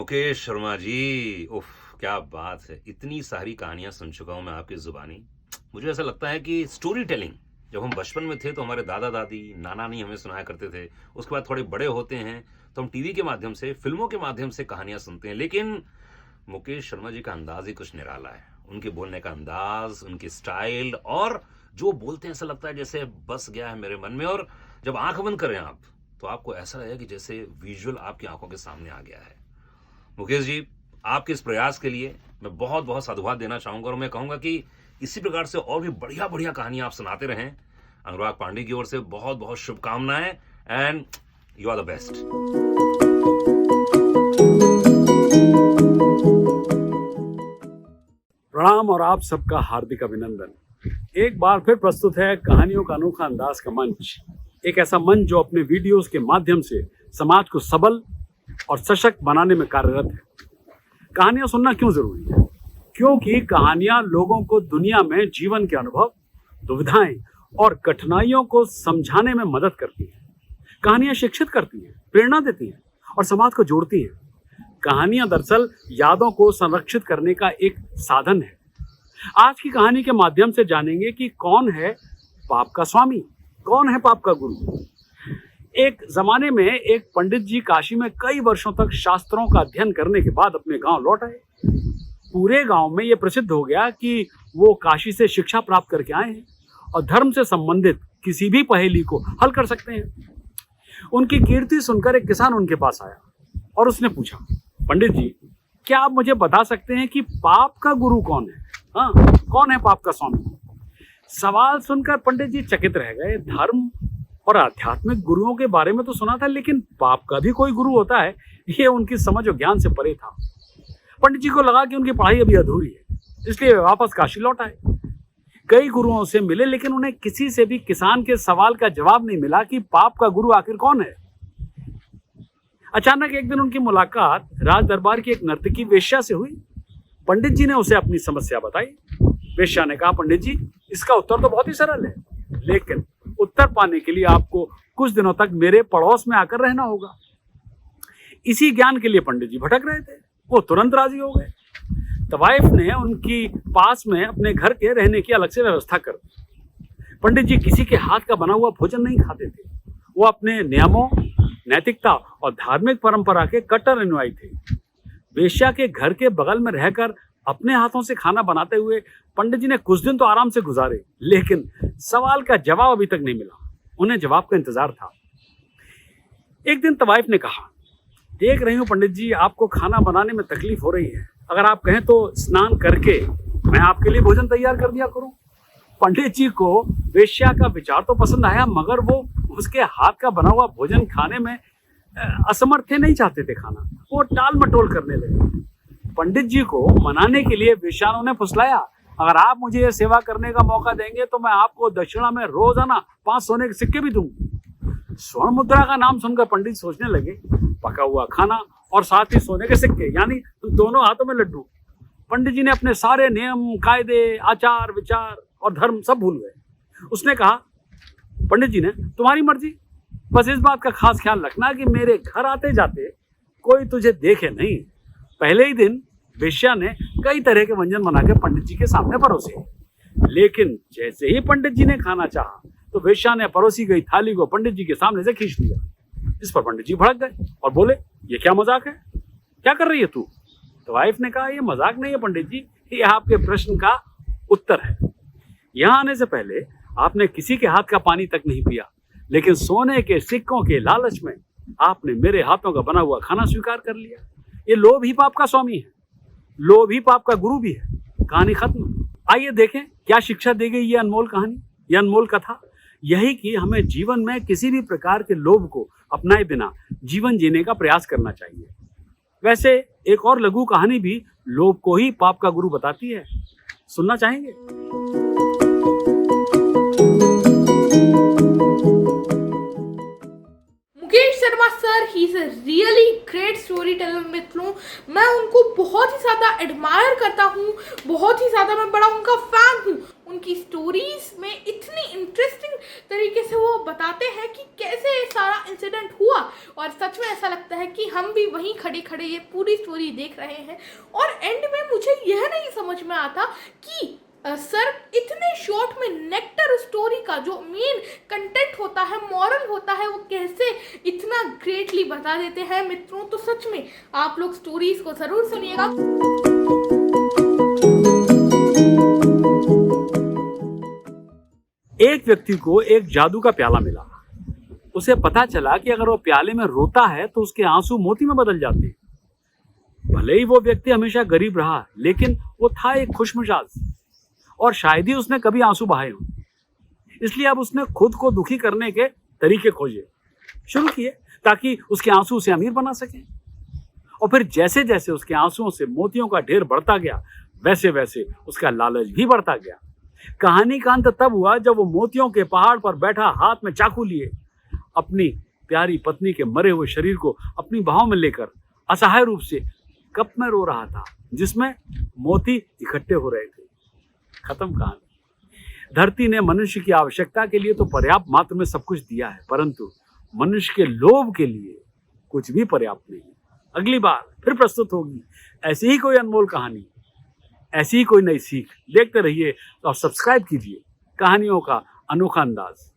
मुकेश शर्मा जी, उफ़! क्या बात है! इतनी सारी कहानियाँ सुन चुका हूँ मैं आपकी ज़ुबानी। मुझे ऐसा लगता है कि स्टोरी टेलिंग जब हम बचपन में थे तो हमारे दादा-दादी, नाना-नानी हमें सुनाया करते थे। उसके बाद थोड़े बड़े होते हैं तो हम टीवी के माध्यम से, फ़िल्मों के माध्यम से कहानियाँ सुनते हैं। लेकिन मुकेश शर्मा जी का अंदाज़ ही कुछ निराला है। उनके बोलने का अंदाज़, उनकी स्टाइल और जो बोलते हैं ऐसा लगता है जैसे बस गया है मेरे मन में और जब आँख बंद करें आप, तो आपको ऐसा लगेगा कि जैसे विज़ुअल आपकी आँखों के सामने आ गया है। मुकेश जी, आपके इस प्रयास के लिए मैं बहुत-बहुत साधुवाद देना चाहूँगा और मैं कहूँगा कि इसी प्रकार से और भी बढ़िया-बढ़िया कहानियाँ आप सुनाते रहें। अनुराग पांडे की ओर से बहुत-बहुत शुभकामनाएँ and you are the best. प्रणाम और आप सबका हार्दिक अभिनंदन। एक बार फिर प्रस्तुत है कहानियों का अनोखा अंदाज का मंच। एक ऐसा मंच जो अपने वीडियोस के माध्यम से समाज को सबल और सशक्त बनाने में कार्यरत है। कहानियां सुनना क्यों जरूरी है? क्योंकि कहानियां लोगों को दुनिया में जीवन के अनुभव, दुविधाएं और कठिनाइयों को समझाने में मदद करती हैं। कहानियां शिक्षित करती हैं, प्रेरणा देती हैं और समाज को जोड़ती हैं। कहानियां दरअसल यादों को संरक्षित करने का एक साधन है। आज की कहानी के माध्यम से जानेंगे कि कौन है पाप का स्वामी, कौन है पाप का गुरु। एक जमाने में एक पंडित जी काशी में कई वर्षों तक शास्त्रों का अध्ययन करने के बाद अपने गांव लौट आए। पूरे गांव में यह प्रसिद्ध हो गया कि वो काशी से शिक्षा प्राप्त करके आए हैं और धर्म से संबंधित किसी भी पहेली को हल कर सकते हैं। उनकी कीर्ति सुनकर एक किसान उनके पास आया और उसने पूछा, पंडित जी, क्या आप मुझे बता सकते हैं कि पाप का गुरु कौन है? हाँ, कौन है पाप का स्वामी? सवाल सुनकर पंडित जी चकित रह गए। धर्म और आध्यात्मिक गुरुओं के बारे में तो सुना था, लेकिन पाप का भी कोई गुरु होता है, ये उनकी समझ और ज्ञान से परे था। पंडित जी को लगा कि उनकी पढ़ाई अभी अधूरी है, इसलिए वे वापस काशी लौट आए। कई गुरुओं से मिले, लेकिन उन्हें किसी से भी किसान के सवाल का जवाब नहीं मिला कि पाप का गुरु आखिर कौन है। अचानक एक दिन उनकी मुलाकात राज दरबार की एक नर्तकी वेश्या से हुई। पंडित जी ने उसे अपनी समस्या बताई। वेश्या ने कहा, पंडित जी, इसका उत्तर तो बहुत ही सरल है, लेकिन उत्तर पाने के लिए आपको कुछ दिनों तक मेरे पड़ोस में आकर रहना होगा। इसी ज्ञान के लिए पंडित जी भटक रहे थे। वो तुरंत राजी हो गए। तवाइफ ने उनकी पास में अपने घर के रहने की अलग से व्यवस्था कर दी। पंडित जी किसी के हाथ का बना हुआ भोजन नहीं खाते थे। वो अपने नियमों, नैतिकता और धार्मिक परंपरा के कट्टर अनुयायी थे। वेश्या के घर के बगल में रहकर अपने हाथों से खाना बनाते हुए पंडित जी ने कुछ दिन तो आराम से गुजारे, लेकिन सवाल का जवाब अभी तक नहीं मिला। उन्हें जवाब का इंतजार था। एक दिन तवाइफ ने कहा, देख रही हूं पंडित जी, आपको खाना बनाने में तकलीफ हो रही है। अगर आप कहें तो स्नान करके मैं आपके लिए भोजन तैयार कर दिया करूं। पंडित जी को वेश्या का विचार तो पसंद आया, मगर वो उसके हाथ का बना हुआ भोजन खाने में असमर्थ थे, नहीं चाहते थे खाना। वो टाल मटोल करने लगे। पंडित जी को मनाने के लिए वेश्या ने फुसलाया, अगर आप मुझे ये सेवा करने का मौका देंगे तो मैं आपको दक्षिणा में रोजाना 5 सोने के सिक्के भी दूंगा। स्वर्ण मुद्रा का नाम सुनकर पंडित सोचने लगे, पका हुआ खाना और साथ ही सोने के सिक्के, यानी दोनों हाथों में लड्डू। पंडित जी ने अपने सारे नियम, कायदे, आचार, विचार और धर्म सब भूल गए। उसने कहा, पंडित जी ने, तुम्हारी मर्जी, बस इस बात का खास ख्याल रखना कि मेरे घर आते जाते कोई तुझे देखे नहीं। पहले ही दिन वेश्या ने कई तरह के व्यंजन बनाकर पंडित जी के सामने परोसे, लेकिन जैसे ही पंडित जी ने खाना चाहा तो वेश्या ने परोसी गई थाली को पंडित जी के सामने से खींच लिया। इस पर पंडित जी भड़क गए और बोले, ये क्या मजाक है? क्या कर रही है तू? तो वाइफ ने कहा, ये मजाक नहीं है पंडित जी, ये आपके प्रश्न का उत्तर है। यहाँ आने से पहले आपने किसी के हाथ का पानी तक नहीं पिया, लेकिन सोने के सिक्कों के लालच में आपने मेरे हाथों का बना हुआ खाना स्वीकार कर लिया। ये लोभ ही पाप का स्वामी है, लोभ ही पाप का गुरु भी है। कहानी खत्म। आइए देखें क्या शिक्षा दे गई ये अनमोल कहानी, ये अनमोल कथा। यही कि हमें जीवन में किसी भी प्रकार के लोभ को अपनाए बिना जीवन जीने का प्रयास करना चाहिए। वैसे एक और लघु कहानी भी लोभ को ही पाप का गुरु बताती है, सुनना चाहेंगे? Mukesh Sharma sir, he is a really great story teller मित्रों। मैं उनको बहुत ही ज़्यादा एडमायर करता हूँ, बहुत ही ज़्यादा मैं बड़ा उनका फैन हूँ। उनकी स्टोरीज में इतनी इंटरेस्टिंग तरीके से वो बताते हैं कि कैसे ये सारा इंसिडेंट हुआ और सच में ऐसा लगता है कि हम भी वहीं खड़े खड़े ये पूरी स्टोरी देख रहे हैं। और एंड में मुझे यह नहीं समझ में आता कि सर इतने शॉर्ट में नेक्टर स्टोरी का जो मेन कंटेंट होता है, मॉरल होता है, वो कैसे इतना ग्रेटली बता देते हैं मित्रों। तो सच में आप लोग स्टोरीज को जरूर सुनिएगा। एक व्यक्ति को एक जादू का प्याला मिला। उसे पता चला कि अगर वो प्याले में रोता है तो उसके आंसू मोती में बदल जाते हैं। भले ही वो व्यक्ति हमेशा गरीब रहा, लेकिन वो था एक खुशमिजाज और शायद ही उसने कभी आंसू बहाए हों। इसलिए अब उसने खुद को दुखी करने के तरीके खोजे शुरू किए ताकि उसके आंसू उसे अमीर बना सके। और फिर जैसे जैसे उसके आंसुओं से मोतियों का ढेर बढ़ता गया, वैसे वैसे उसका लालच भी बढ़ता गया। कहानी का अंत तब हुआ जब वो मोतियों के पहाड़ पर बैठा हाथ में चाकू लिए अपनी प्यारी पत्नी के मरे हुए शरीर को अपनी बाहों में लेकर असहाय रूप से कप में रो रहा था जिसमें मोती इकट्ठे हो रहे थे। खत्म कहानी। धरती ने मनुष्य की आवश्यकता के लिए तो पर्याप्त मात्रा में सब कुछ दिया है, परंतु मनुष्य के लोभ के लिए कुछ भी पर्याप्त नहीं। अगली बार फिर प्रस्तुत होगी ऐसी ही कोई अनमोल कहानी, ऐसी ही कोई नई सीख। देखते रहिए और सब्सक्राइब कीजिए कहानियों का अनोखा अंदाज।